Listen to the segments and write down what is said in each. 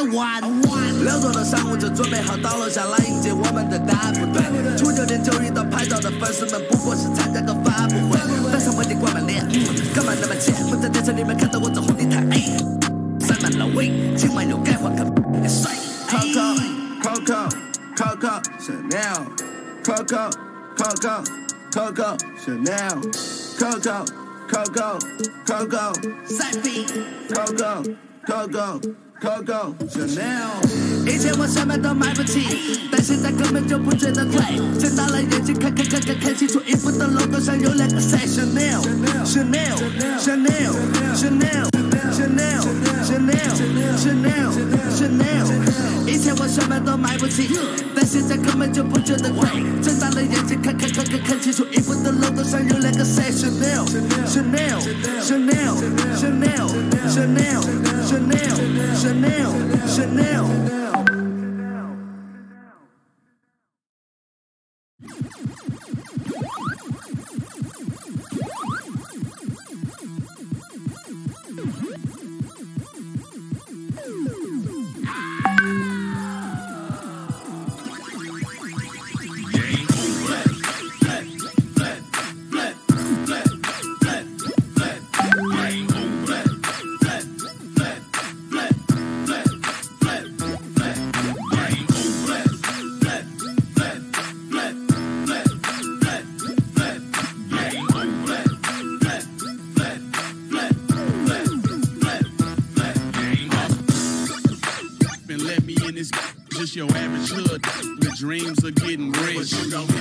的晚。6周的上午就准备好倒了下来迎接我们的大部队。出9点9一到拍照的粉丝们不过是参加个发布会，但是我已经关满脸，干嘛那么贱？不在电视里面看到我走红地毯，塞满了胃，今晚又该换个帅。Coco Chanel Coco Chanel Coco 赛比 Coco Chanel， 以前我什么都买不起，但现在根本就不觉得贵。睁大了眼睛看清楚衣服的 logo 上有2个 say Chanel。以前我什么都买不起，但现在根本就不觉得贵。睁大了眼睛看清楚衣服的 logo 上有2个 say Chanel。Your average hood with dreams of getting rich.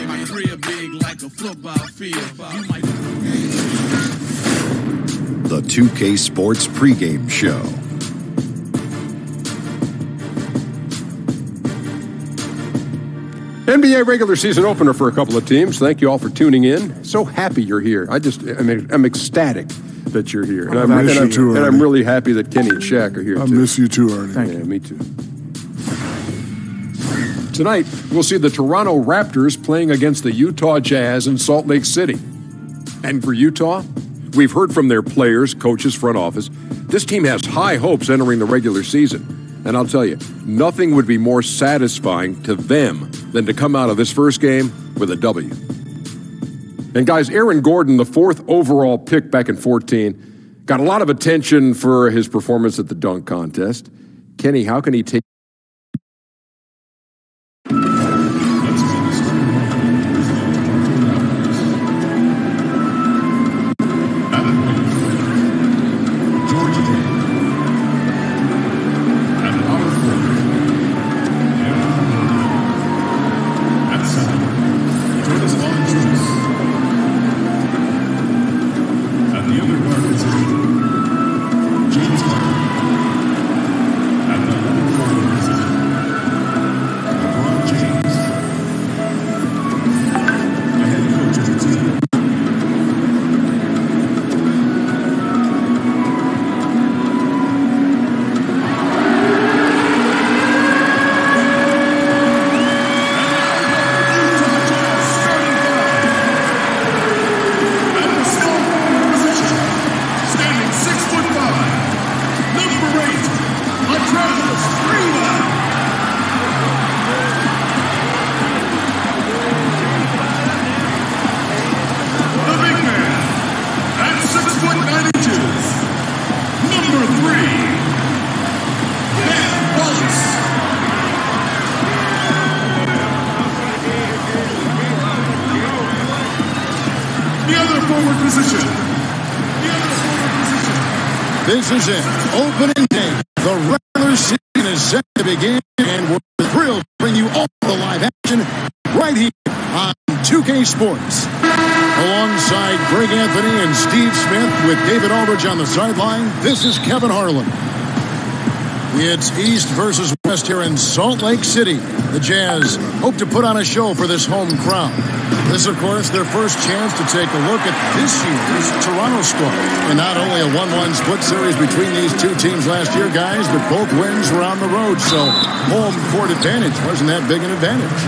My crib big like a football field. You might. The 2K Sports pregame show. NBA regular season opener for a couple of teams. Thank you all for tuning in. So happy you're here. I'm ecstatic that you're here. I miss you too, Ernie. And I'm really happy that Kenny and Shaq are here too. I miss you too, Ernie. Thank you. Me too. Tonight, we'll see the Toronto Raptors playing against the Utah Jazz in Salt Lake City. And for Utah, we've heard from their players, coaches, front office. This team has high hopes entering the regular season. And I'll tell you, nothing would be more satisfying to them than to come out of this first game with a W. And guys, Aaron Gordon, the 4th overall pick back in 2014, got a lot of attention for his performance at the dunk contest. Kenny, how can he take This is it. Opening day. The regular season is set to begin, and we're thrilled to bring you all the live action right here on 2K Sports. Alongside Greg Anthony and Steve Smith with David Aldridge on the sideline, this is Kevin Harlan. It's East versus West here in Salt Lake City. The Jazz hope to put on a show for this home crowd. This, of course, their first chance to take a look at this year's Toronto squad. And not only a 1-1 split series between these two teams last year, guys, but both wins were on the road. So home court advantage wasn't that big an advantage.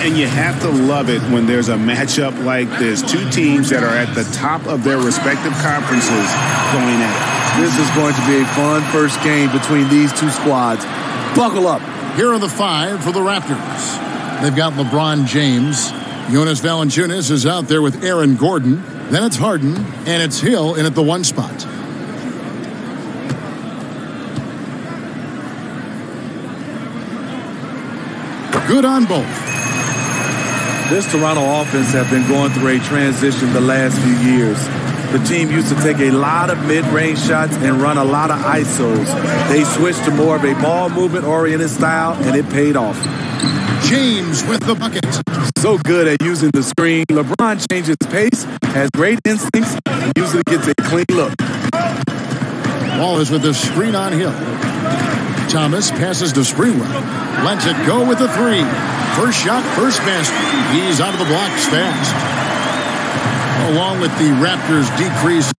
And you have to love it when there's a matchup like this. Two teams that are at the top of their respective conferences going at it. This is going to be a fun first game between these two squads. Buckle up. Here are the 5 for the Raptors. They've got LeBron James. Jonas Valanciunas is out there with Aaron Gordon. Then it's Harden, and it's Hill in at the 1 spot. Good on both. This Toronto offense have been going through a transition the last few years. The team used to take a lot of mid-range shots and run a lot of ISOs. They switched to more of a ball movement-oriented style, and it paid off. James with the bucket. So good at using the screen. LeBron changes pace, has great instincts, and usually gets a clean look. Wallace with the screen on Hill. Thomas passes to Sprewell. Lets it go with the 3. First shot, first basket. He's out of the blocks fast. Along with the Raptors' decrease.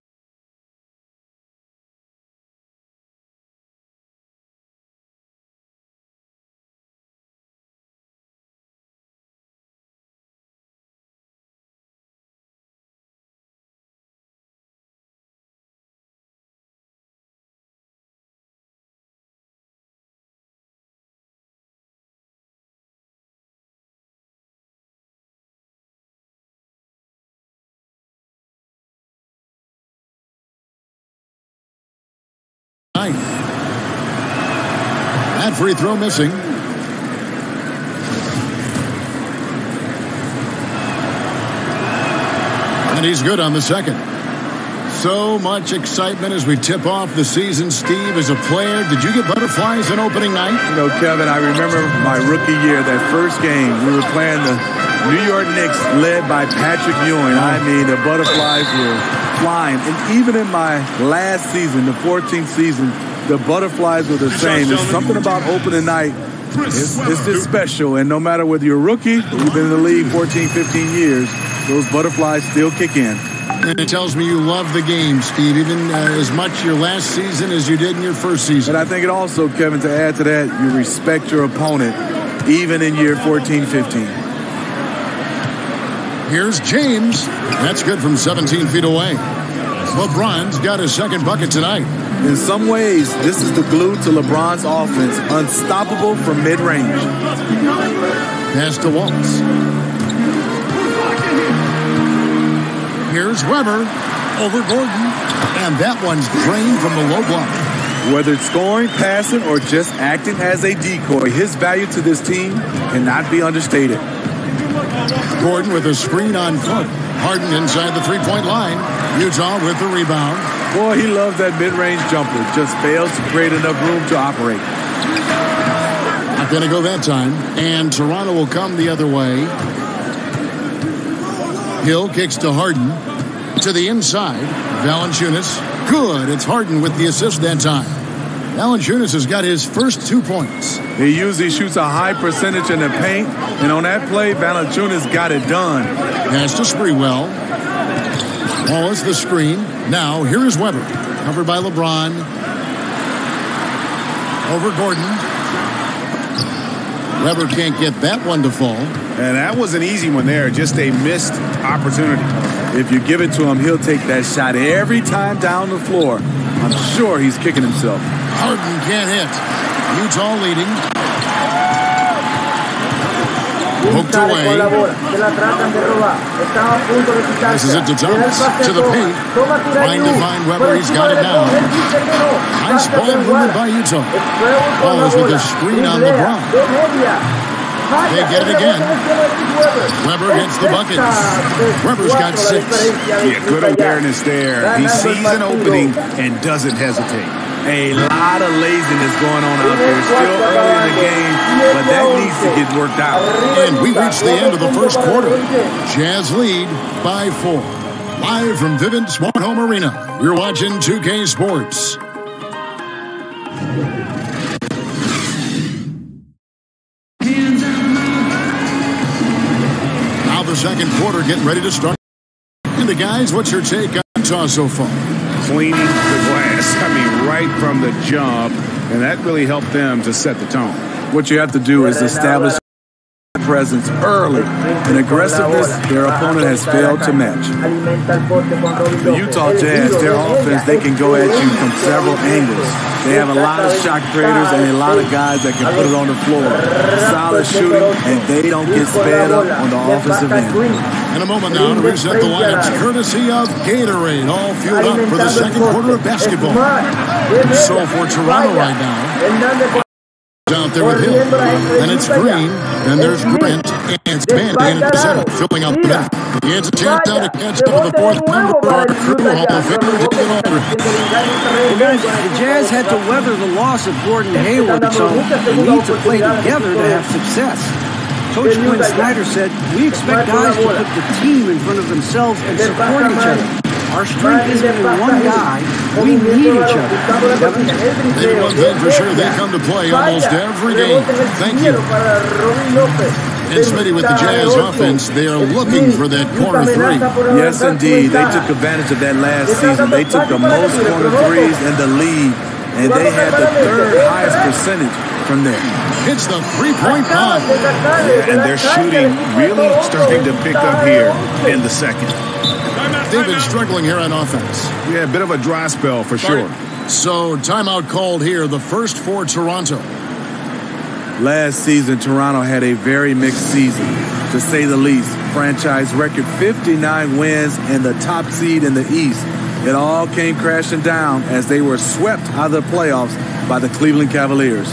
That free throw missing. And he's good on the second. So much excitement as we tip off the season. Steve, as a player, did you get butterflies on opening night? You know, Kevin, I remember my rookie year, that first game. We were playing the New York Knicks, led by Patrick Ewing. I mean, the butterflies were flying. And even in my last season, the 14th season, the butterflies were the same. There's something about opening night. It's just special. And no matter whether you're a rookie or you've been in the league 14, 15 years, those butterflies still kick in. And it tells me you love the game, Steve, even as much your last season as you did in your first season. And I think it also, Kevin, to add to that, you respect your opponent even in year 14, 15. Here's James. That's good from 17 feet away. LeBron's got his second bucket tonight. In some ways, this is the glue to LeBron's offense. Unstoppable from mid-range. Pass to Waltz. Here's Weber over Gordon. And that one's drained from the low block. Whether it's scoring, passing, or just acting as a decoy, his value to this team cannot be understated. Gordon with a screen on foot. Harden inside the three-point line. Utah with the rebound. Boy, he loves that mid-range jumper. Just fails to create enough room to operate. Not going to go that time. And Toronto will come the other way. Hill kicks to Harden. To the inside. Valanciunas. Good. It's Harden with the assist that time. Valanciunas has got his first 2 points. He usually shoots a high percentage in the paint. And on that play, Valanciunas got it done. Pass to Sprewell. Wallace the screen. Now, here is Weber. Covered by LeBron. Over Gordon. Weber can't get that one to fall. And that was an easy one there. Just a missed opportunity. If you give it to him, he'll take that shot every time down the floor. I'm sure he's kicking himself. Harden can't hit. Utah leading. Hooked away. This is it to Thomas. To the paint. Trying to find Weber. He's got it down. Nice ball movement by Utah. Wallace with a screen on LeBron. They get it again. Weber gets the bucket. Weber's got 6. Yeah, good awareness there. He sees an opening and doesn't hesitate. A lot of laziness going on out there. Still early in the game, but that needs to get worked out. And we reach the end of the first quarter. Jazz lead by 4. Live from Vivint Smart Home Arena, you're watching 2K Sports. Now the second quarter getting ready to start. And the guys, what's your take on Utah so far? Cleaning the glass. I mean, right from the jump. And that really helped them to set the tone. What you have to do is establish presence early, an aggressiveness their opponent has failed to match. The Utah Jazz, their offense, they can go at you from several angles. They have a lot of shot creators and a lot of guys that can put it on the floor. Solid shooting, and they don't get sped up on the offensive end. In a moment now to reset the lineups, courtesy of Gatorade, all fueled up for the second quarter of basketball. So for Toronto right now, out there with Hill, and it's Green, and there's Grant, and Spandy into the center, filling up the net. He has a chance now to catch up with the fourth member of our crew, Hall of Famer, David Aldridge. Well, guys, the Jazz had to weather the loss of Gordon Hayward, so they need to play together to have success. Coach Quinn Snyder said, "We expect guys to put the team in front of themselves and support each other. Our strength isn't in one guy. We need each other." David, one thing for sure, they come to play almost every game. Thank you. And Smitty, with the Jazz offense, they are looking for that corner three. Yes, indeed. They took advantage of that last season. They took the most corner threes in the league, and they had the third highest percentage from there. It's the three-point bomb. Yeah, and their shooting really starting to pick up here in the second. They've been struggling here on offense. Yeah, a bit of a dry spell for sure. So timeout called here, the first for Toronto. Last season, Toronto had a very mixed season, to say the least. Franchise record 59 wins and the top seed in the East. It all came crashing down as they were swept out of the playoffs by the Cleveland Cavaliers.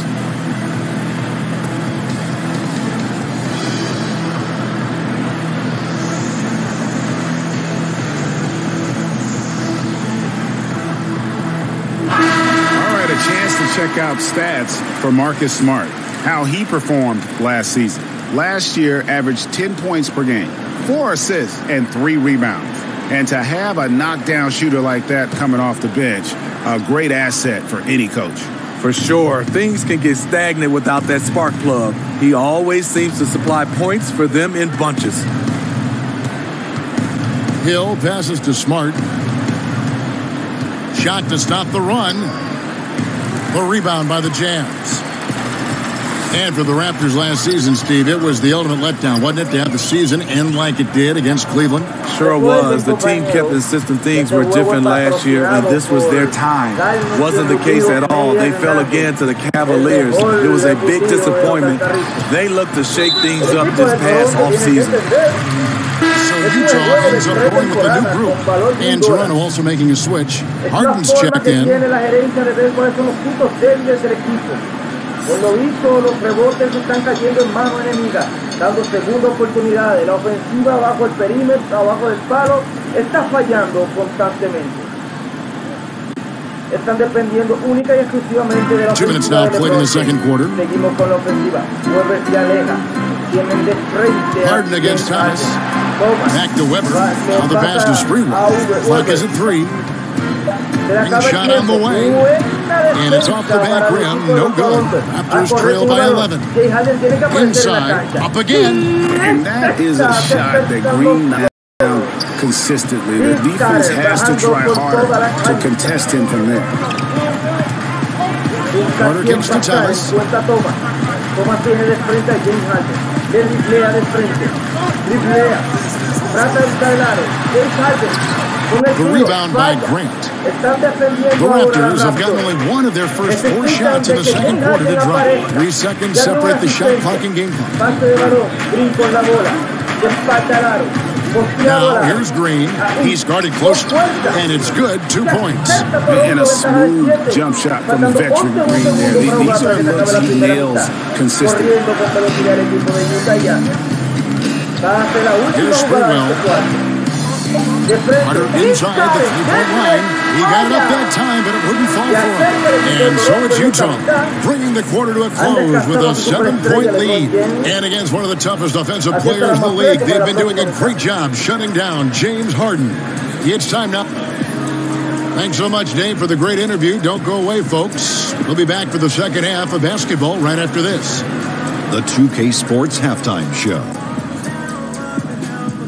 Check out stats for Marcus Smart, how he performed last season. Last year, averaged 10 points per game, 4 assists, and 3 rebounds. And to have a knockdown shooter like that coming off the bench, a great asset for any coach. For sure, things can get stagnant without that spark plug. He always seems to supply points for them in bunches. Hill passes to Smart. Shot to stop the run. The rebound by the Jazz. And for the Raptors last season, Steve, it was the ultimate letdown, wasn't it, to have the season end like it did against Cleveland? Sure was. The team kept insisting things were different last year, and this was their time. Wasn't the case at all. They fell again to the Cavaliers. It was a big disappointment. They looked to shake things up this past offseason. So Utah ends up going with the new group. And Toronto also making a switch. Harden's checked in. Por lo visto, los rebotes están cayendo en mano enemiga, dando segunda oportunidad. La ofensiva bajo el perímetro, abajo del palo, está fallando constantemente. Están dependiendo única y exclusivamente de la ofensiva. 2 minutes now played in the second quarter. Seguimos con la ofensiva. Mueve y aleja. Tienen de frente. Harden against Thomas. Back to Weber. Now the pass to Sprewell. Clock is at 3. Shot on the way. And it's off the back rim. No good. Raptors trail by 11. Inside. Up again. And that is a shot that Green down consistently. The defense has to try hard to contest him from there. Carter kicks to Thomas. Thomas tiene de frente a James Harden. Le driblea de frente. Driblea. Trata de buscar el aro. James Harden. The rebound by Grant. The Raptors have gotten only one of their first 4 shots in the second quarter to drop. 3 seconds separate the shot clock and game clock. Now here's Green. He's guarded close, and it's good. 2 points. And a smooth jump shot from the veteran Green there. These are looks he nails consistently. Here's Sprewell. Carter inside the 3-point line. He got it up that time, but it wouldn't fall for him. And so it's Utah bringing the quarter to a close with a 7-point lead. And against one of the toughest offensive players in the league, they've been doing a great job shutting down James Harden. It's time now. Thanks so much, Dave, for the great interview. Don't go away, folks. We'll be back for the second half of basketball right after this. The 2K Sports Halftime Show.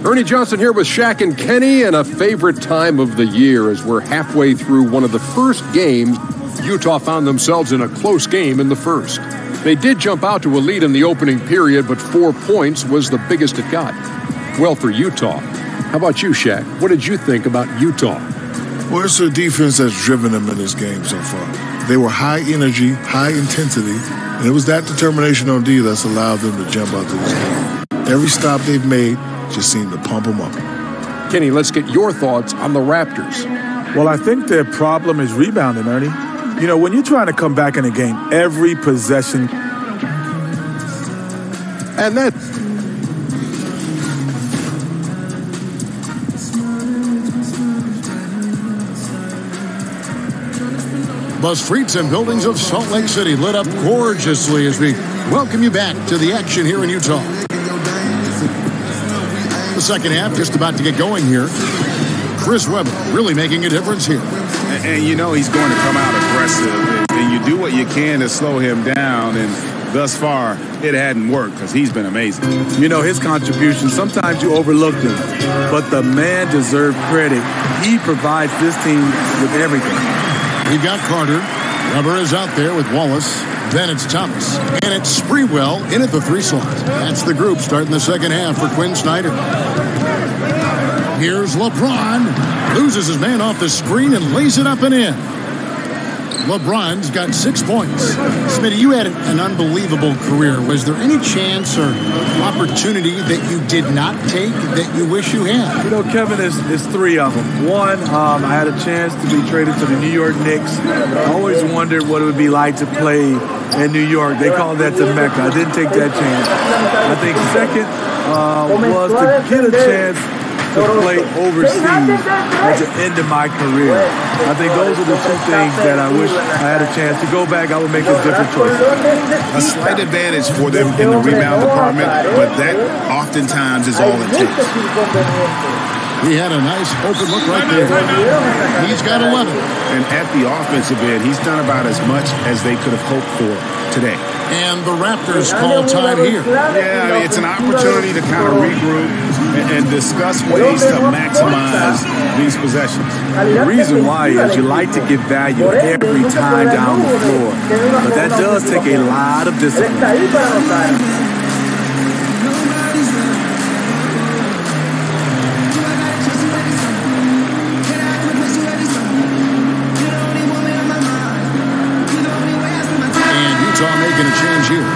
Ernie Johnson here with Shaq and Kenny, and a favorite time of the year as we're halfway through one of the first games. Utah found themselves in a close game in the first. They did jump out to a lead in the opening period, but 4 points was the biggest it got. Well, for Utah. How about you, Shaq? What did you think about Utah? Well, it's the defense that's driven them in this game so far. They were high energy, high intensity, and it was that determination on D that's allowed them to jump out to this game. Every stop they've made just seemed to pump them up. Kenny, let's get your thoughts on the Raptors. Well, I think their problem is rebounding, Ernie. You know, when you're trying to come back in a game, every possession. And that. The streets and buildings of Salt Lake City lit up gorgeously as we welcome you back to the action here in Utah. The second half just about to get going here. Chris Webber really making a difference here. And you know he's going to come out aggressive, and you do what you can to slow him down, and thus far it hadn't worked because he's been amazing. You know, his contribution, sometimes you overlooked him, but the man deserved credit. He provides this team with everything. We've got Carter. Webber is out there with Wallace. Then it's Thomas. And it's Sprewell in at the 3 slot. That's the group starting the second half for Quinn Snyder. Here's LeBron. Loses his man off the screen and lays it up and in. LeBron's got 6 points. Smitty, you had an unbelievable career. Was there any chance or opportunity that you did not take that you wish you had? You know, Kevin, there's 3 of them. One, I had a chance to be traded to the New York Knicks. I always wondered what it would be like to play in New York. They call that the Mecca. I didn't take that chance. I think second was to get a chance to play overseas at the end of my career. I think those are the 2 things that I wish I had a chance to go back. I would make a different choice. A slight advantage for them in the rebound department, but that oftentimes is all it takes. He had a nice open look right there. He's got 11. And at the offensive end, he's done about as much as they could have hoped for today. And the Raptors call time here. Yeah, I mean, it's an opportunity to kind of regroup and discuss ways to maximize these possessions. The reason why is you like to get value every time down the floor. But that does take a lot of discipline. Making a change here.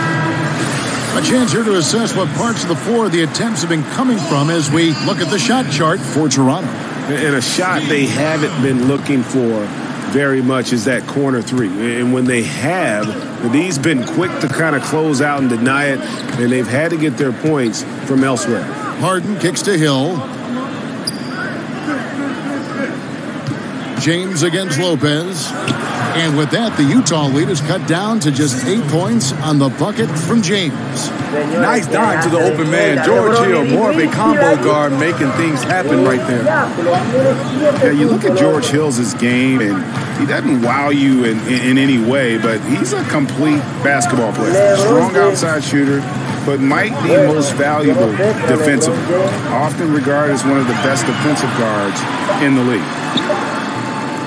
A chance here to assess what parts of the floor the attempts have been coming from as we look at the shot chart for Toronto. And a shot they haven't been looking for very much is that corner 3. And when they have, these been quick to kind of close out and deny it, and they've had to get their points from elsewhere. Harden kicks to Hill. James against Lopez. And with that, the Utah lead is cut down to just 8 points on the bucket from James. Nice dime to the open man. George Hill, more of a combo guard, making things happen right there. Yeah, you look at George Hill's game, and he doesn't wow you in any way, but he's a complete basketball player. Strong outside shooter, but might be most valuable defensively. Often regarded as one of the best defensive guards in the league.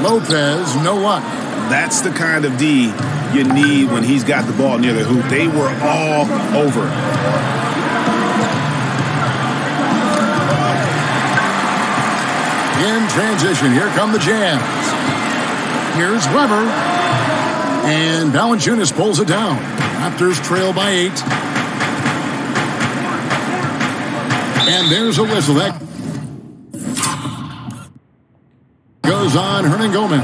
Lopez, no luck. That's the kind of D you need when he's got the ball near the hoop. They were all over it. In transition, here come the Jazz. Here's Webber. And Valanciunas pulls it down. Raptors trail by 8. And there's a whistle. That goes on Hernan Gomez.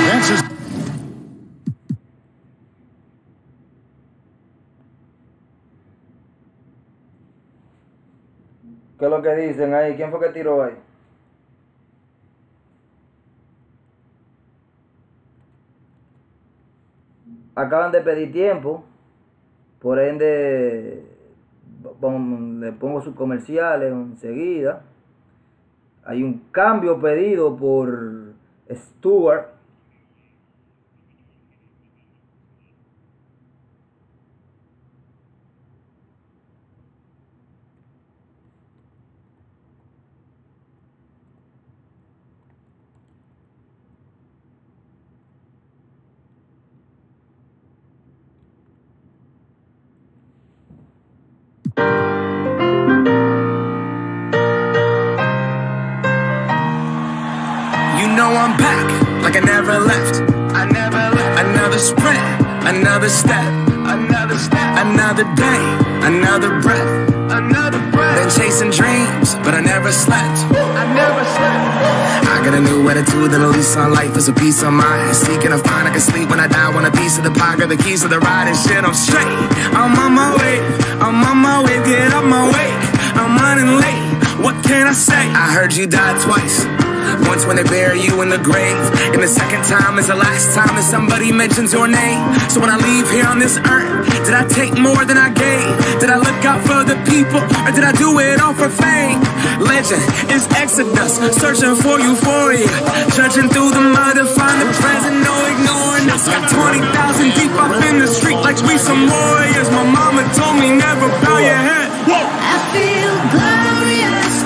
That's his. ¿Qué es lo que dicen ahí? ¿Quién fue que tiró ahí? Acaban de pedir tiempo, por ende le pongo sus comerciales enseguida. Hay un cambio pedido por Stewart. Now I'm back, like I never left. Another sprint, another step, another day, another breath. Been chasing dreams, but I never slept. I got a new attitude and a lease on life is a peace of mind. Seeking a find I can sleep when I die. Want a piece of the pie, got the keys to the ride and shit. I'm straight. I'm on my way. Get up my way. I'm running late. What can I say? I heard you died twice. Once when they bury you in the grave, and the second time is the last time that somebody mentions your name. So when I leave here on this earth, did I take more than I gave? Did I look out for the people, or did I do it all for fame? Legend is Exodus, searching for euphoria, trudging through the mud to find the present, no ignoring us. Got 20,000 deep up in the street like we some warriors. My mama told me never bow your head. I feel glorious,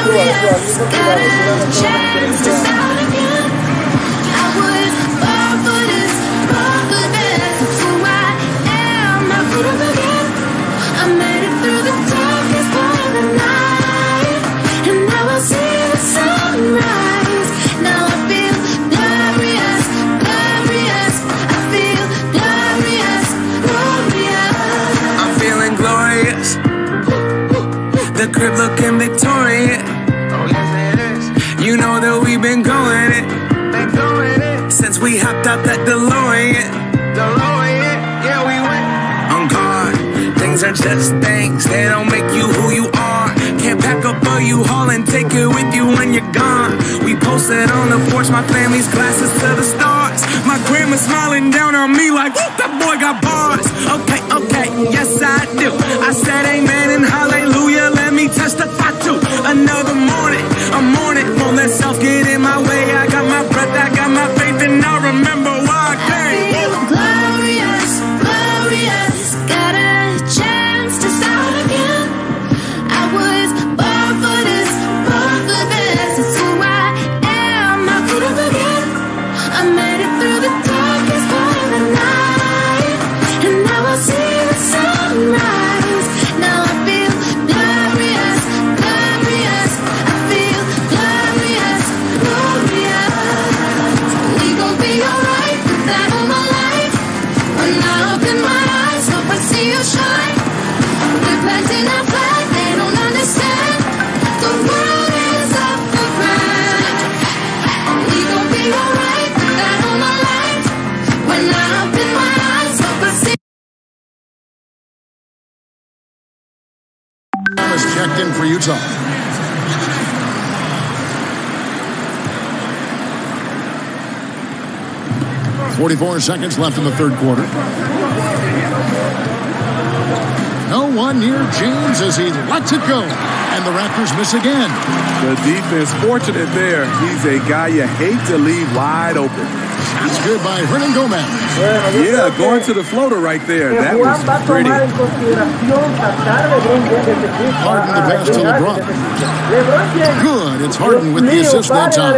got a chance to start again. I was born for this, born for this. It's who I am, I could have again. I made it through the darkest part of the night, and now I see the sunrise. Now I feel glorious. I feel glorious. I'm feeling glorious. The crib looking victorious. You know that we've been going it since we hopped out that DeLorean. Yeah, we went on guard. Things are just things, they don't make you who you are. Can't pack up a U-Haul and take it with you when you're gone. We posted on the porch, my family's glasses to the stars. My grandma smiling down on me like, whoop, that boy got bars. Okay, yes I do. I said amen and hallelujah, let me testify to another morning. A morning, won't let self get in my way. I got my breath, I got my faith, and I remember why I came. I feel glorious, got a chance to start again. I was born for this, it's who I am, I could have again. I made it through the darkest part of the night, and now I see the sunrise. Now I feel glorious. I feel glorious. We gon' be alright, that all my life. When I open my eyes, hope I see you shine. We're planting our flag, they don't understand. The world is up for grabs. We gon' be alright, that all my life. When I open my eyes, hope I see. Thomas checked in for Utah. .44 seconds left in the third quarter. No one near James as he lets it go. And the Raptors miss again. The defense fortunate there. He's a guy you hate to leave wide open. That's good by Hernan Gomez. Yeah, going to the floater right there. That was pretty. Harden the pass to LeBron. Good. It's Harden with the assist that time.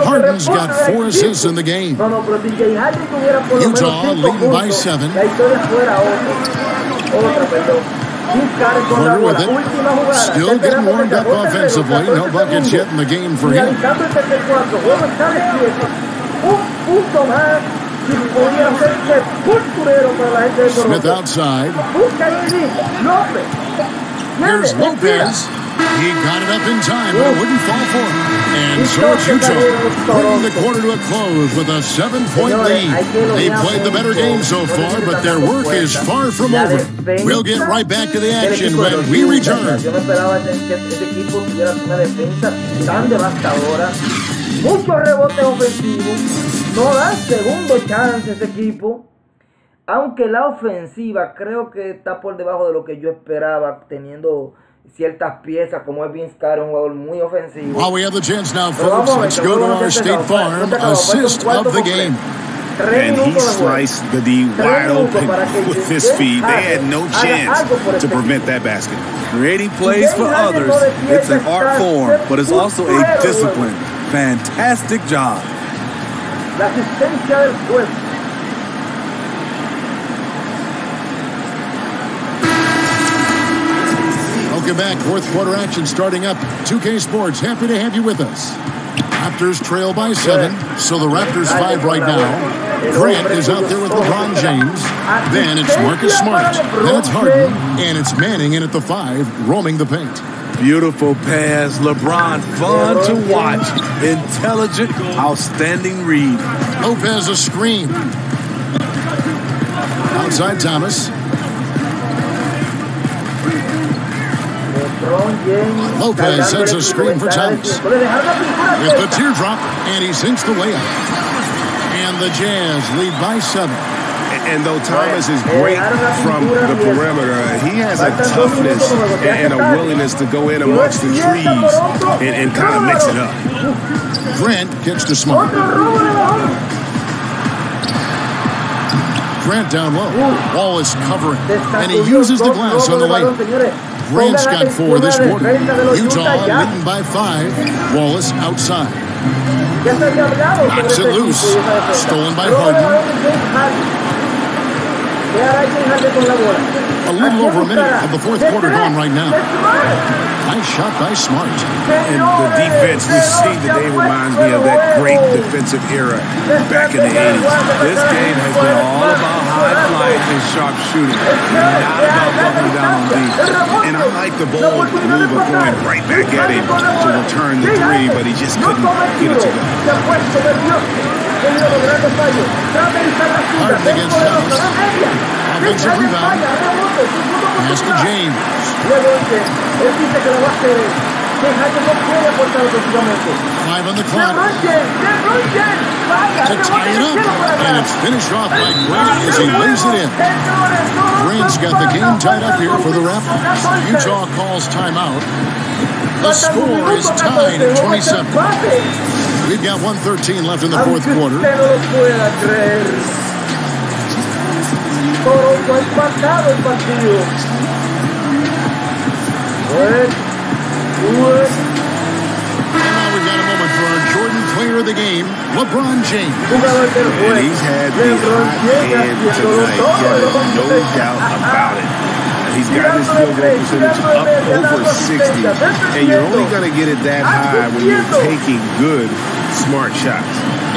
Harden's got 4 assists in the game. Utah leading by 7. Carter with it. Still getting warmed up offensively. No buckets yet in the game for him. Smith outside. Here's Lopez. He got it up in time, but it wouldn't fall for him. And so it's Utah bringing the quarter to a close with a 7-point lead. They played the better game so far, but their work is far from over. We'll get right back to the action when we return. Muchos rebotes ofensivos, no da segundo chance ese equipo, aunque la ofensiva creo que está por debajo de lo que yo esperaba, teniendo ciertas piezas como es Vince Carter, un jugador muy ofensivo. While we have the chance now, folks, let's go to our State Farm assist of the game. And he sliced the D wide open with his feet. They had no chance to prevent that basket. Creating plays for others, it's an art form, but it's also a discipline. Fantastic job. La asistencia del juez. Welcome back. Fourth quarter action starting up. 2K Sports, happy to have you with us. Raptors trail by 7, so the Raptors 5 right now. Grant is out there with LeBron James. Then it's Marcus Smart. Then it's Harden. And it's Manning in at the 5, roaming the paint. Beautiful pass. LeBron, fun to watch. Intelligent, outstanding read. Lopez a screen. Outside Thomas. Lopez sets a screen for Thomas. With the teardrop, and he sinks the layup. And the Jazz lead by 7. And though Thomas is great from the perimeter, he has a toughness and a willingness to go in amongst the trees and kind of mix it up. Grant kicks to Smart. Grant down low. Wallace covering. And he uses the glass on the lane. Grant's got 4 this quarter. Utah leading by 5. Wallace outside. Knocks it loose. Stolen by Harden. A little over a minute of the fourth quarter gone right now. Nice shot by Smart. And the defense we see today reminds me of that great defensive era back in the 80s. This game has been all about high flight and sharp shooting, not about buckling down on D. And I like the bold move of going right back at him to return the 3, but he just couldn't get it to go. Harden against Thomas. Offensive rebound. Pass to James. 5 on the clock. To tie it up. And it's finished off by Grant as he lays it in. Grant's got the game tied up here for the Raptors. Utah calls timeout. The score is tied at 27. We've got 1:13 left in the fourth quarter. Now we've got a moment for our Jordan player of the game, LeBron James. And he's had the hot hand tonight. No doubt about it. He's got his field goal percentage up over 60. And you're only going to get it that high when you're taking good, smart shots.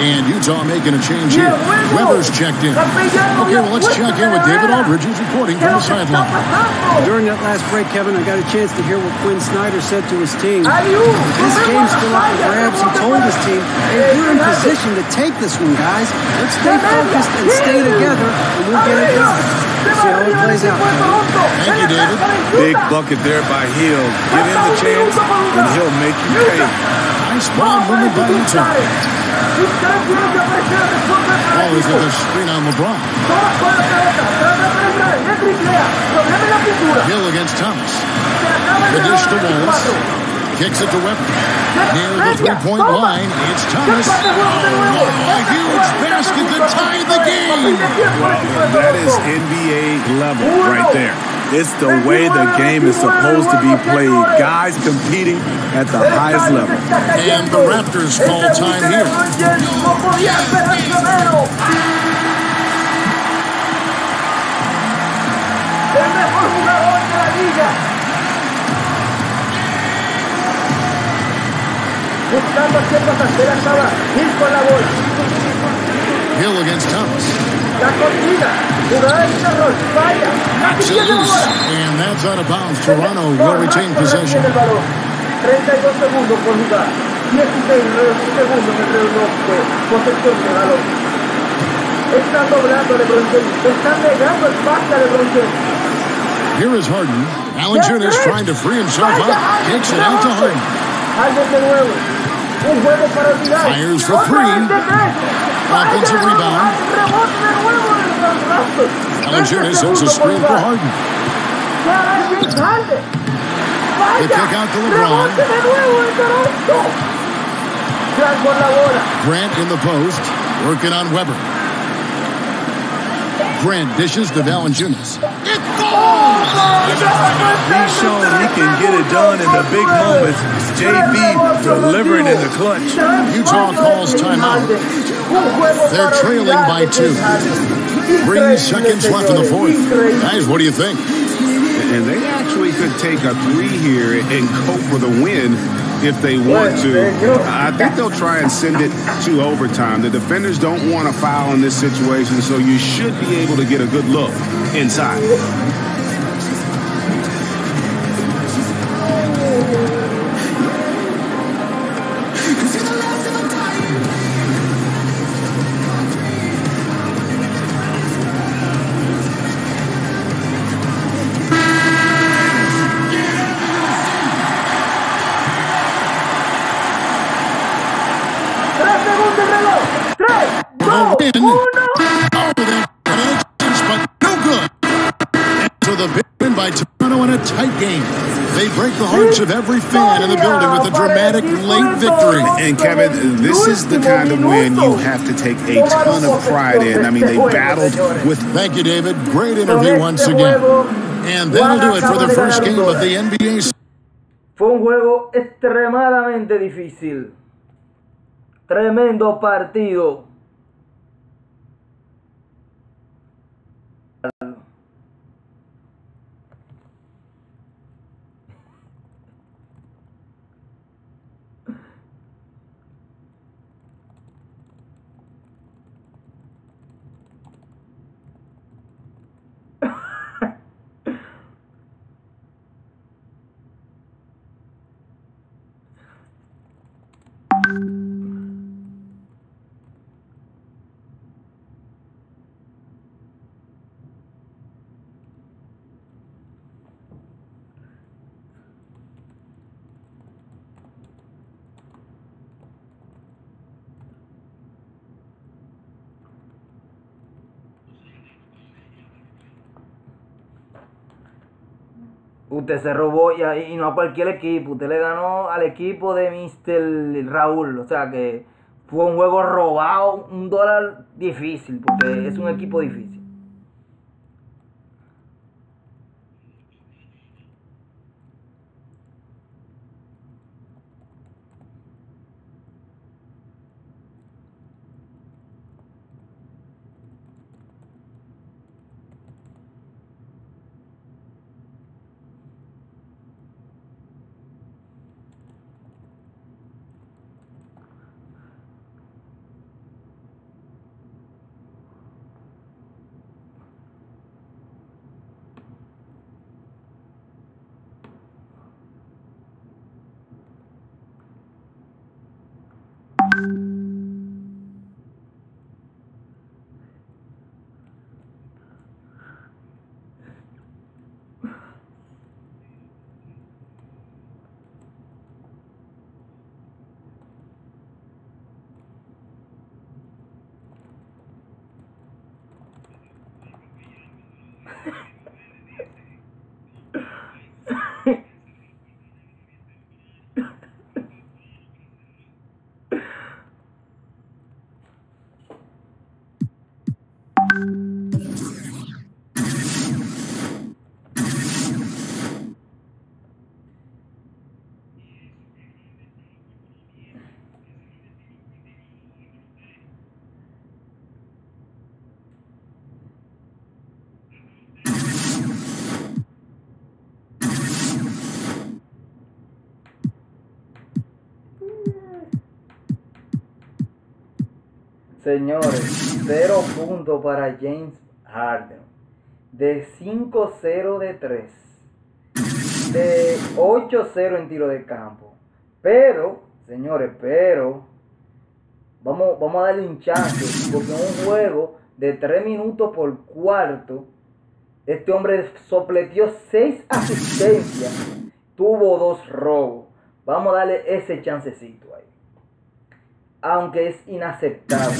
And Utah making a change here. Weber's checked in. Okay, well, let's check in with David Aldridge, who's reporting from the sideline. During that last break, Kevin, I got a chance to hear what Quinn Snyder said to his team. This game's still up for grabs. He told his team, hey, we're in position to take this one, guys. Let's stay focused and stay together, and we'll get it done. See how it plays out. Thank you, David. Big bucket there by Hill. Give him the chance, and he'll make you pay. Nice ball movement by Utah. Ball is with a screen on LeBron. Hill against Thomas. The dish to Wallace. Kicks it to Weber. Near the three-point line, it's Thomas. Oh, a huge basket to tie the game. Well, that is NBA level right there. It's the way the game is supposed to be played. Guys competing at the highest level. And the Raptors call time here. Hill against Thomas. Knocks it loose. And that's out of bounds. Toronto will retain possession. 32 segundos por jugar. 16 segundos en el reloj de posesión de balón. Están doblando a LeBron James. Están negando el pase a LeBron James. Here is Harden. Valanciunas trying to free himself up. Kicks it out to Harden. Harden de nuevo. Un juego para olvidar. Fires for 3. Offensive rebound. Valanciunas sets a screen for Harden. The kick out to LeBron. Grant in the post. Working on Weber. Grant dishes to Valanciunas. It falls! He's shown he can get it done in the big moments. JB delivering in the clutch. Utah calls timeout. They're trailing by 2. 3 seconds left in the fourth. Guys, what do you think? And they actually could take a 3 here and cope with a win if they want to. I think they'll try and send it to overtime. The defenders don't want to foul in this situation, so you should be able to get a good look inside. Of every fan in the building with a dramatic late victory. And Kevin, this is the kind of win you have to take a ton of pride in. I mean, they battled with... Thank you, David. Great interview once again. And that'll do it for the first game of the NBA. Fue un juego extremadamente difícil. Tremendo partido. Usted se robó y no a cualquier equipo. Usted le ganó al equipo de Mr. Raúl. O sea que fue un juego robado, un dólar difícil, porque es un equipo difícil. Señores, 0 puntos para James Harden. De 5-0 de 3. De 8-0 en tiro de campo. Pero, señores, vamos a darle un chance. Porque en un juego de 3 minutos por cuarto, este hombre sopleteó 6 asistencias. Tuvo 2 robos. Vamos a darle ese chancecito ahí. Aunque es inaceptable.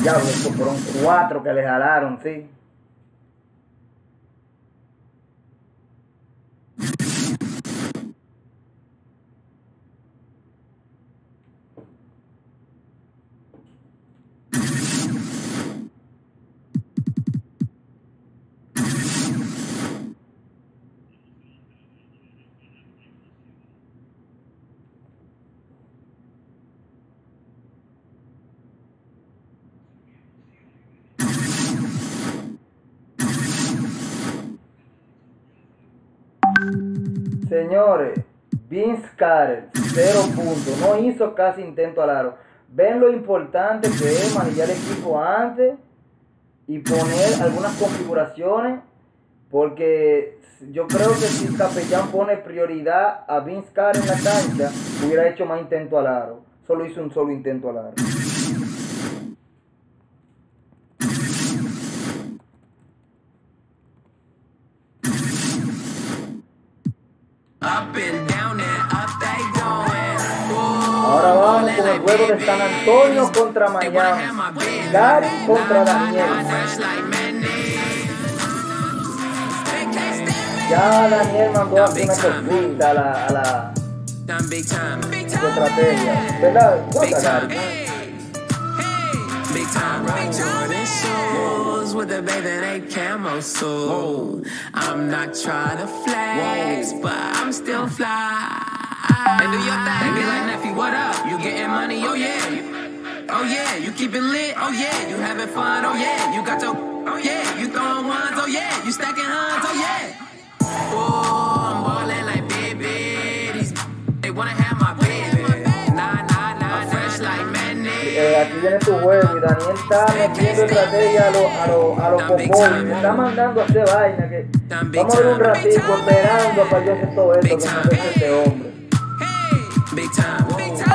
Ya, estos fueron 4 que le jalaron, sí. Señores, Vince Carter, 0 puntos. No hizo casi intento al aro. Ven lo importante que es manillar el equipo antes y poner algunas configuraciones, porque yo creo que si el capellán pone prioridad a Vince Carter en la cancha, hubiera hecho más intento al aro. Solo hizo un solo intento al aro. Ahora vamos con el juego de San Antonio contra Miami. Gary contra Daniel. Ya Daniel mandó a hacer una cosita a la su estrategia. ¿Verdad? ¿Cuánta, Gary? Big time riding shoes with a baby named Camo suit. I'm not trying to flex, but I'm still fly. And do your thing, be like nephew, what up? You getting money? Oh yeah. Oh yeah, you keeping lit? Oh yeah, you having fun? Oh yeah, you got your. Oh yeah, you throwing ones? Oh yeah, you stacking hunts? Oh yeah. Oh, I'm ballin' like baby. These they wanna have my baby. Nah, I'm fresh like Manny. Aquí viene tu juego y Daniel está metiendo estrategia a los popos. Me está mandando a hacer vaina que vamos a ver un ratito esperando para yo hacer todo esto que no hace este hombre. Big time, big time.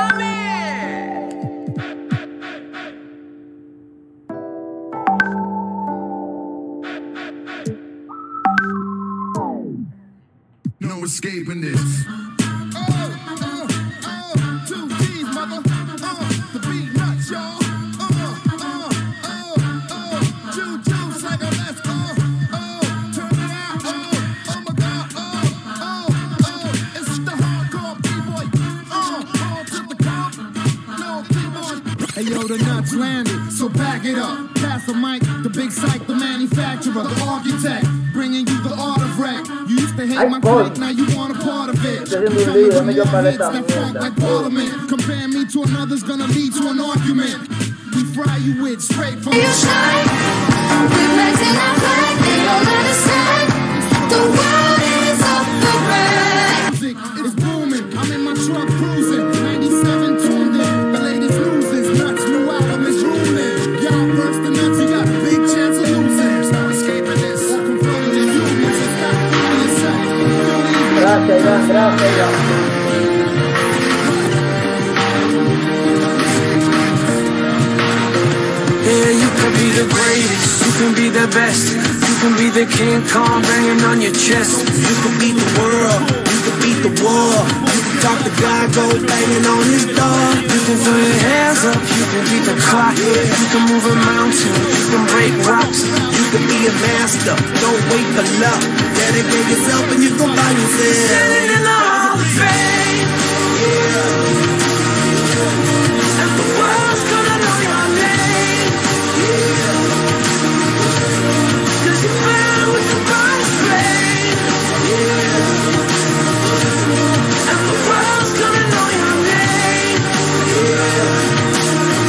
No escaping this. Hey yo, the nuts landed, so back it up. Pass the mic, the big psych, the manufacturer, the architect, bringing you the art of rap. You used to hate my clique, now you want a part of it. Compare me to another's gonna lead to an argument. We fry you with straight from the shine. Reflecting our flag, they don't understand. The world is off the rack. It's booming, I'm in my truck cruising. 97 tuned in, the latest losers. Nuts, new album is ruling. Y'all verse the nuts, you got a big chance of losing. There's no escaping this. Or confronting the humans. It's not on your side. Gracias, Iván, gracias, Iván. Yeah, you can be the greatest, you can be the best. You can be the King Kong banging on your chest. You can beat the world, you can beat the war. You can talk to God, go banging on his door. You can throw your hands up, you can beat the clock. You can move a mountain, you can break rocks. You can be a master, don't wait for luck. Dedicate yourself and you can find yourself. Standing in the Hall of Fame. And the world's gonna know your name. Cause you burn with the burning flame. And the world's gonna know your name.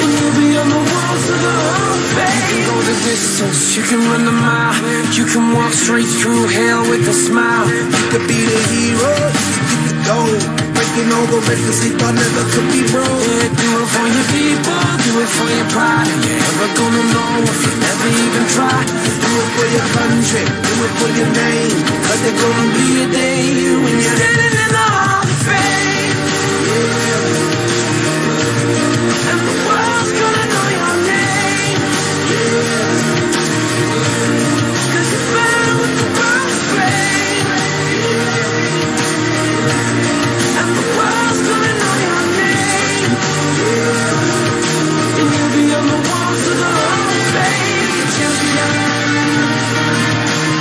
And you'll be on the walls of the Hall of Fame. You can go the distance, you can run the mile. You can walk straight through hell with a smile. You could be the hero, you could get the gold. Breaking over records they thought never could be broke. Yeah, do it for your people, do it for your pride. And you're never gonna know if you never even try. Do it for your country, do it for your name. Cause there's gonna be a day when you're standing in the Hall of Fame. And the world's gonna know your name. Cause you burn with the burning flame. And the world's gonna know your name. And you'll be on the walls of the Hall of Fame. Be a champion.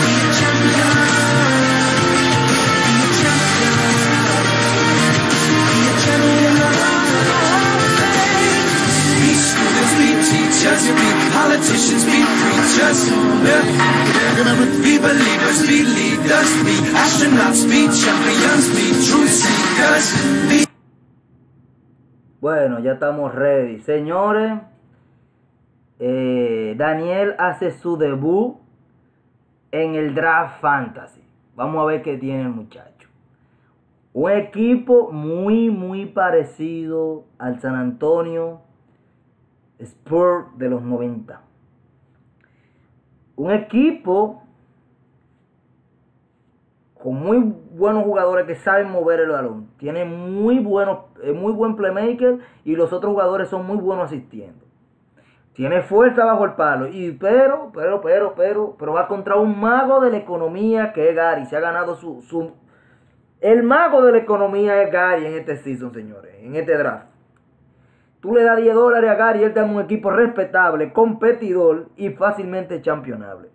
Be a champion. Be a champion. Be a champion in the Hall of Fame. Be students, be teachers, be politicians, be preachers. Be believers, be leaders, be astronauts, be champions, be truth seekers, be... Bueno, ya estamos ready. Señores, Daniel hace su debut en el Draft Fantasy. Vamos a ver qué tiene el muchacho. Un equipo muy parecido al San Antonio Spurs de los 90. Un equipo con muy buenos jugadores que saben mover el balón. Tiene muy buen playmaker y los otros jugadores son muy buenos asistiendo. Tiene fuerza bajo el palo. Pero va contra un mago de la economía que es Gary. Se ha ganado el mago de la economía es Gary en este season, señores. En este draft. Tú le das $10 a Gary y él te da un equipo respetable, competidor y fácilmente championable.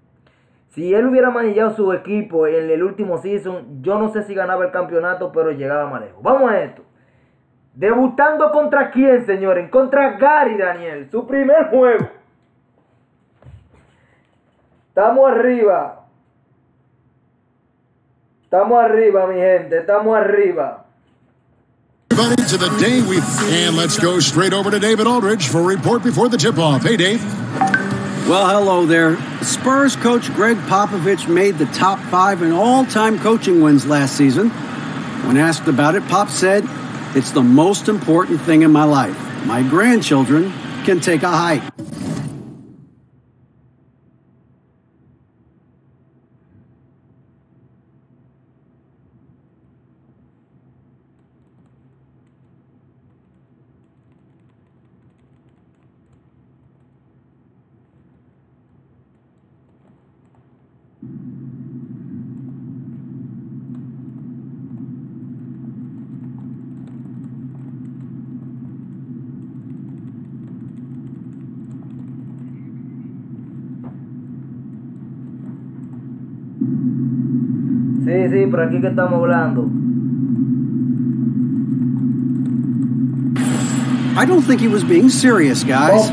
Si él hubiera manejado su equipo en el último season, yo no sé si ganaba el campeonato, pero llegaba más lejos. Vamos a esto. Debutando contra quién, señores. Contra Gary Daniel. Su primer juego. Estamos arriba. Estamos arriba, mi gente. Estamos arriba. Everybody to the day and let's go straight over to David Aldridge for a report before the tip-off. Hey, Dave. Well, hello there. Spurs coach Greg Popovich made the top 5 in all-time coaching wins last season. When asked about it, Pop said, "It's the most important thing in my life. My grandchildren can take a hike." Sí, por aquí que estamos hablando. I don't think he was being serious, guys.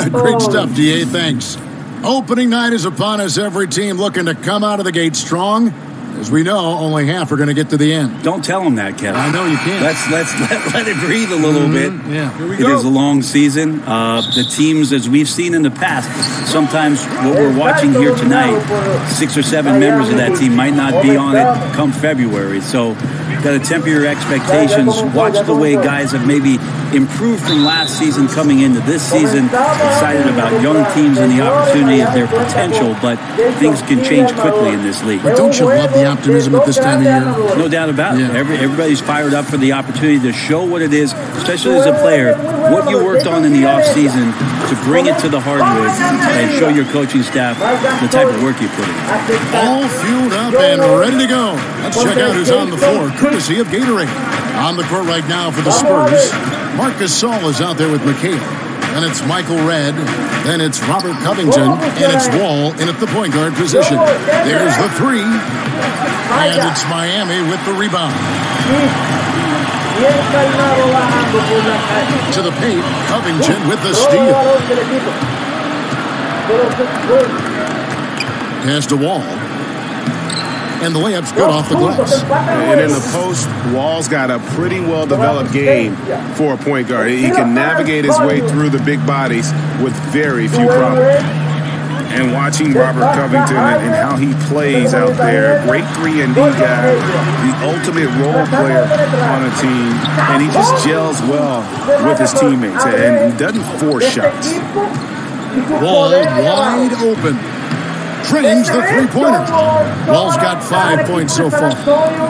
Great stuff, DA. Thanks. Opening night is upon us. Every team looking to come out of the gate strong. As we know, only half are going to get to the end. Don't tell them that, Kevin. I know you can't. Let it breathe a little bit. Yeah, here we It go. is a long season. The teams, as we've seen in the past, sometimes what we're watching here tonight, 6 or 7 members of that team might not be on it come February. So, got to temper your expectations. Watch the way guys have maybe improved from last season coming into this season. Excited about young teams and the opportunity of their potential, but things can change quickly in this league. But don't you love the optimism at this time of year? No doubt about it. Everybody's fired up for the opportunity to show what it is, especially as a player, what you worked on in the offseason to bring it to the hardwood and show your coaching staff the type of work you put in. All fueled up and ready to go. Let's check out who's on the floor, courtesy of Gatorade. On the court right now for the Spurs, Marcus Saul is out there with McHale. Then it's Michael Redd. Then it's Robert Covington. And it's Wall in at the point guard position. There's the 3. And it's Miami with the rebound. To the paint, Covington with the steal. Pass to Wall. And the layup's good off the glass. And in the post, Wall's got a pretty well-developed game for a point guard. He can navigate his way through the big bodies with very few problems. And watching Robert Covington and how he plays out there, great 3-and-D guy, the ultimate role player on a team, and he just gels well with his teammates and he doesn't force shots. Wall wide open. Drains the three-pointer. Wall's got 5 points so far.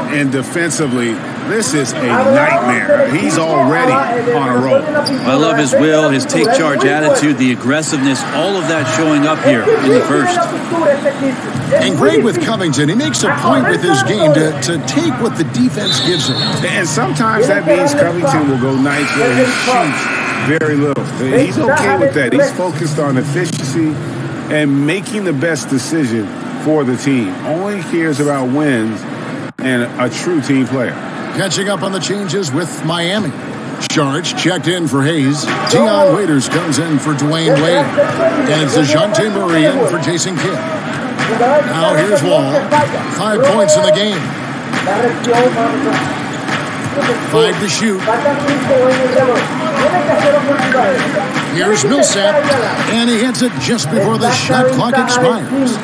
And defensively, this is a nightmare. He's already on a roll. I love his will, his take charge attitude, the aggressiveness, all of that showing up here in the first. And great with Covington. He makes a point with his game to take what the defense gives him. And sometimes that means Covington will go nights where he shoots very little. He's okay with that. He's focused on efficiency and making the best decision for the team. Only cares about wins and a true team player. Catching up on the changes with Miami. Sharge checked in for Hayes. Tion Waiters comes in for Dwayne Wade. And it's DeJounte Murray in for Jason Kidd. Now here's Wall. 5 points in the game. 5 to shoot. Here's Millsap, and he hits it just before the shot clock expires.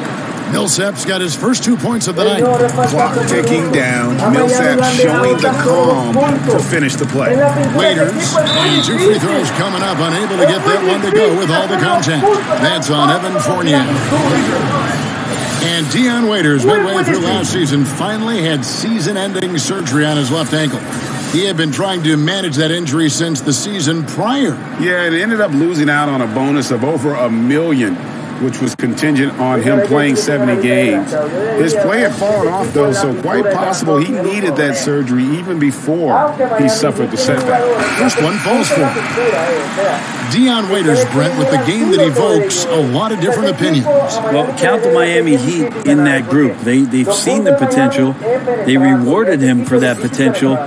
Millsap's got his first 2 points of the night. Clock ticking down. Millsap showing the calm to finish the play. Waiters, and 2 free throws coming up, unable to get that one to go with all the contact. That's on Evan Fournier. And Dion Waiters, midway through last season, finally had season-ending surgery on his left ankle. He had been trying to manage that injury since the season prior. Yeah, and ended up losing out on a bonus of over $1 million, which was contingent on him playing 70 games. His play had fallen off, though, so quite possible he needed that surgery even before he suffered the setback. First one falls for him. Dion Waiters, Brent, with the game that evokes a lot of different opinions. Well, count the Miami Heat in that group. They've seen the potential. They rewarded him for that potential.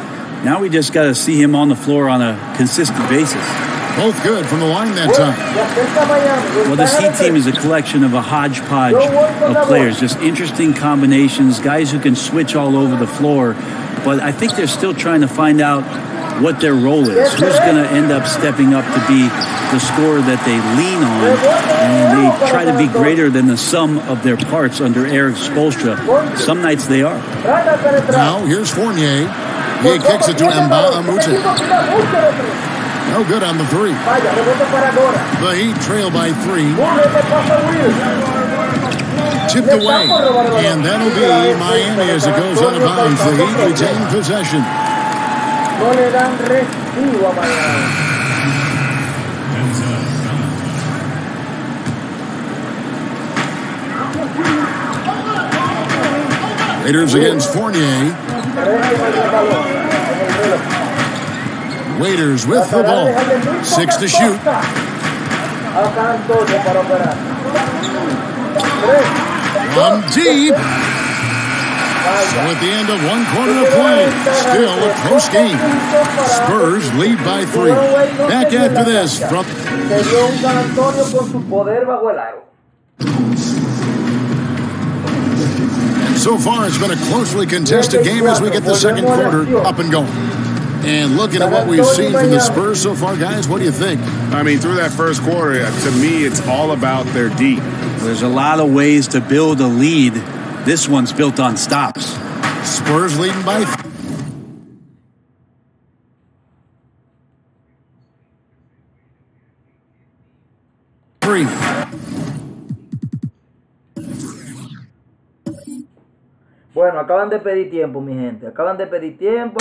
Now we just got to see him on the floor on a consistent basis. Both good from the line that time. Well, this Heat team is a collection of a hodgepodge of players, just interesting combinations, guys who can switch all over the floor. But I think they're still trying to find out what their role is. Who's going to end up stepping up to be the scorer that they lean on, and they try to be greater than the sum of their parts under Eric Spoelstra. Some nights they are. Now, here's Fournier. He kicks it to Mba Amute. No good on the 3. The Heat trail by 3. Tipped away. And that'll be Miami as it goes out of bounds. The Heat retain possession. Raiders against Fournier. Waiters with the ball. 6 to shoot. From deep. So at the end of 1 quarter of play, still a close game. Spurs lead by 3. Back after this from... So far, it's been a closely contested game as we get the second quarter up and going. And looking at what we've seen from the Spurs so far, guys, what do you think? I mean, through that first quarter, to me, it's all about their D. There's a lot of ways to build a lead. This one's built on stops. Spurs leading by 3. Bueno, acaban de pedir tiempo, mi gente. Acaban de pedir tiempo.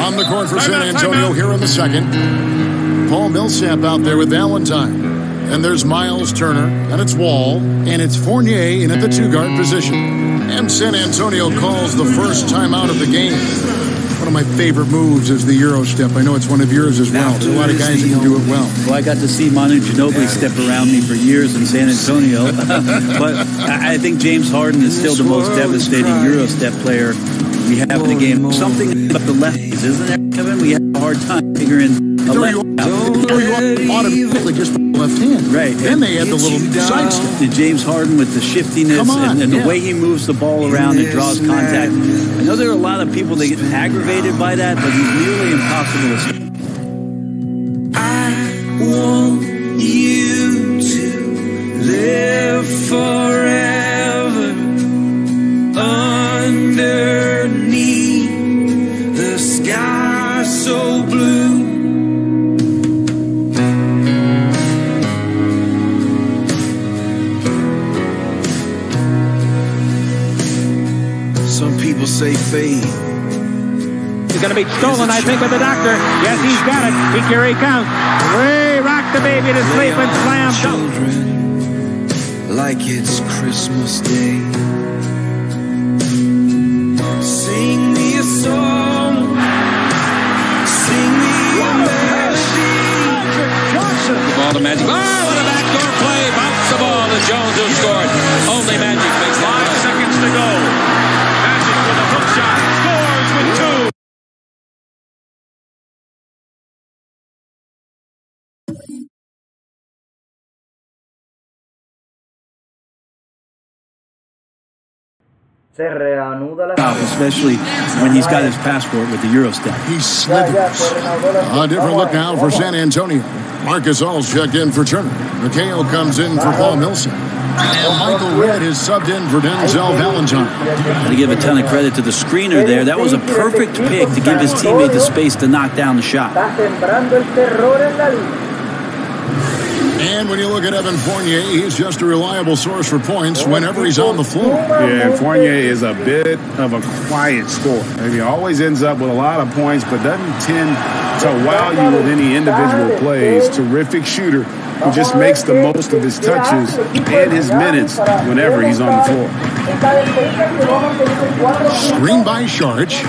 On the court for San Antonio here in the second. Paul Millsap out there with Valentine. And there's Miles Turner, and it's Wall, and it's Fournier in at the 2-guard position. And San Antonio calls the first timeout of the game. One of my favorite moves is the Euro step. I know it's one of yours as well. There's a lot of guys that can do it well. Well, I got to see Manu Ginobili step around me for years in San Antonio. But I think James Harden is still the most devastating Euro step player we have in the game. Something about the lefties, isn't it, Kevin? We have a hard time figuring a left out. Automatically just left hand. Right. Then they had the little side step. To James Harden with the shiftiness and the way he moves the ball around and draws contact. I know there are a lot of people that get aggravated by that, but he's nearly impossible to see. I want you to live forever underneath the sky so blue. Some people say faith. He's going to be stolen, I think, with the doctor. Yes, he's got it. Here he comes. Ray, rock the baby to sleep and slam. Children, like it's Christmas Day. Sing me a song Magic. Oh, what a backdoor play. Bounce the ball to Jones, who scored. Only Magic makes 5 seconds to go. Magic with a hook shot. Scores with 2. Se reanuda la especially when he's got his passport with the Eurostep. He slithers. A different look now for San Antonio. Marcus All's checked in for Turner. McHale comes in for Paul Millsap. And Michael Redd is subbed in for Denzel Valentine. Got to give a ton of credit to the screener there. That was a perfect pick to give his teammate the space to knock down the shot. And when you look at Evan Fournier, he's just a reliable source for points whenever he's on the floor. Yeah, and Fournier is a bit of a quiet scorer. He always ends up with a lot of points, but doesn't tend to wow you with any individual plays. Terrific shooter who just makes the most of his touches and his minutes whenever he's on the floor. Screen by Sharch.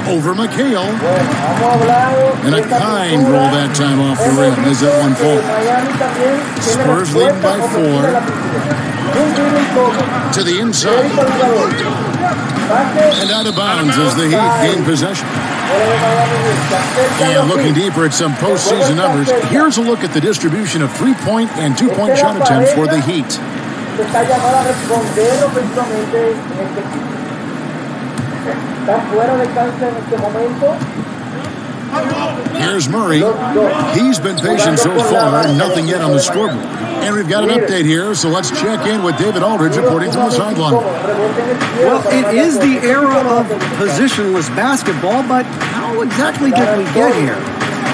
Over McHale. And a kind roll that time off the rim as that one falls. Spurs leading by 4. To the inside. And out of bounds as the Heat gain possession. And looking deeper at some postseason numbers, here's a look at the distribution of 3-point and 2-point shot attempts for the Heat. Here's Murray. He's been patient so far, nothing yet on the scoreboard. And we've got an update here, so let's check in with David Aldridge reporting from the sideline. Well, it is the era of positionless basketball, but how exactly did we get here?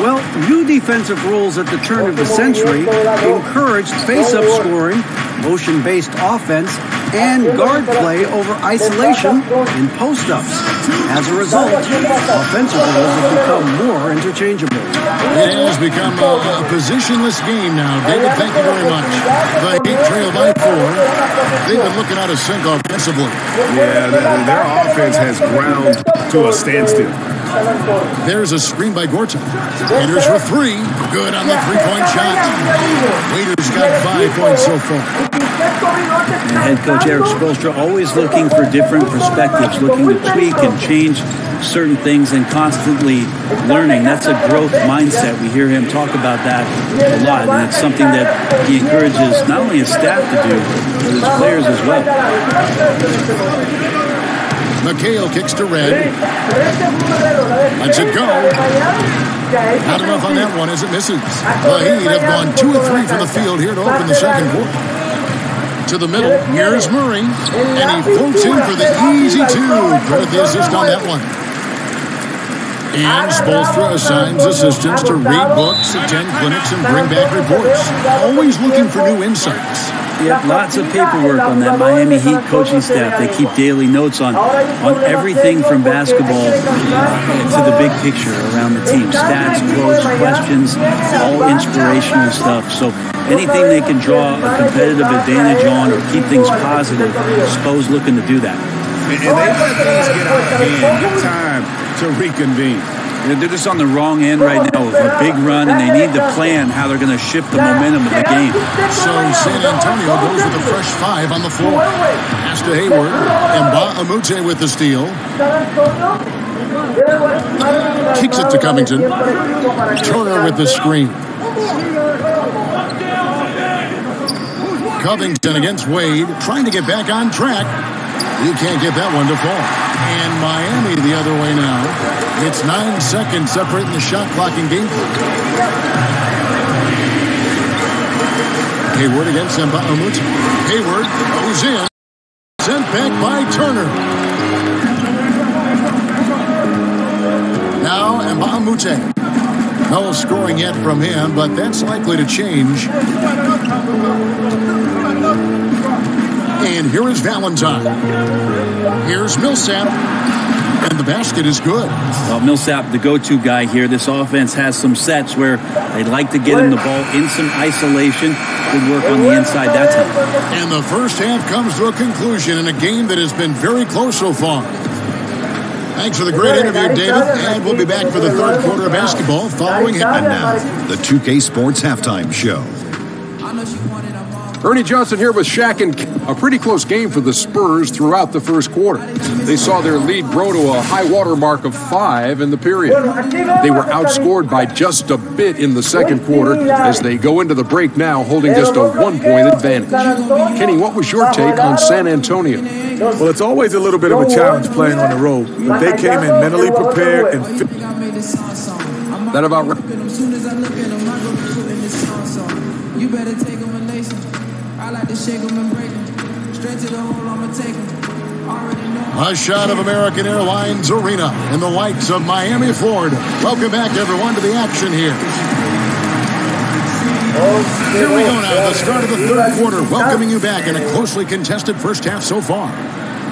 Well, new defensive rules at the turn of the century encouraged face-up scoring, motion-based offense, and guard play over isolation in post-ups. As a result, offensive rules have become more interchangeable. It has become a positionless game now. David, thank you very much. The Heat trail by 4. They've been looking out of sync offensively. Yeah, their offense has ground to a standstill. There's a screen by Gortat. Waiters for 3. Good on the 3-point shot. Waiters got 5 points so far. And head coach Eric Spoelstra always looking for different perspectives, looking to tweak and change certain things and constantly learning. That's a growth mindset. We hear him talk about that a lot, and it's something that he encourages not only his staff to do, but his players as well. McHale kicks to Redd. Lets it go. Not enough on that one as it misses. The Heat have gone 2 of 3 from the field here to open the second quarter. To the middle, here's Murray, and he floats in for the easy 2. Credit the assist on that one. And Spoelstra assigns assistants to read books, attend clinics, and bring back reports. Always looking for new insights. Yep, lots of paperwork on that Miami Heat coaching staff. They keep daily notes on everything from basketball to the big picture around the team. Stats, quotes, questions, all inspirational stuff. So anything they can draw a competitive advantage on or keep things positive, Spo's looking to do that. And they let things get out of hand. Give time to reconvene. They're just on the wrong end right now with a big run, and they need to plan how they're going to shift the momentum of the game. So San Antonio goes with a fresh 5 on the floor. Pass to Hayward, and Amute with the steal. Kicks it to Covington. Turner with the screen. Covington against Wade, trying to get back on track. He can't get that one to fall. And Miami the other way now. It's 9 seconds separating the shot clock and game clock. Hayward against Amute. Hayward goes in. Sent back by Turner. Now Amute. No scoring yet from him, but that's likely to change. And here is Valentine. Here's Millsap. And the basket is good. Well, Millsap, the go-to guy here. This offense has some sets where they like to get him the ball in some isolation. Good work on the inside that time. And the first half comes to a conclusion in a game that has been very close so far. Thanks for the great interview, David. And we'll be back for the third quarter of basketball following it. And now, the 2K Sports Halftime Show. Ernie Johnson here with Shaq, and a pretty close game for the Spurs throughout the first quarter. They saw their lead grow to a high water mark of 5 in the period. They were outscored by just a bit in the second quarter as they go into the break now holding just a 1-point advantage. Kenny, what was your take on San Antonio? Well, it's always a little bit of a challenge playing on the road, but they came in mentally prepared and fit. That about right. You better take them and lace them. I like to shake them and break them. Straight to the hole, I'ma take them. Already know. A shot of American Airlines Arena in the lights of Miami, Florida. Welcome back, everyone, to the action here. Here we go now, the start of the third quarter, welcoming you back in a closely contested first half so far.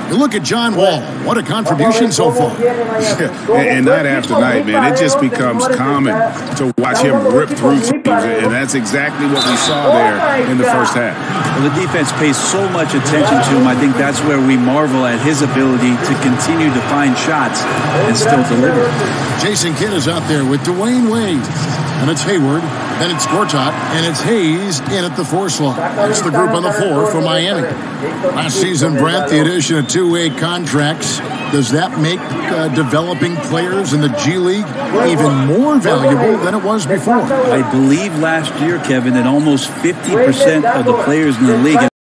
You look at John Wall. What a contribution so far. And night after night, man, it just becomes common to watch him rip through teams, and that's exactly what we saw there in the first half. Well, the defense pays so much attention to him. I think that's where we marvel at his ability to continue to find shots and still deliver. Jason Kidd is out there with Dwayne Wade. And it's Hayward, then it's Gortat, and it's Hayes in at the 4 slot. That's the group on the floor for Miami. Last season, Brent, the addition of 2-way contracts, does that make developing players in the G League even more valuable than it was before? I believe last year, Kevin, that almost 50% of the players in the league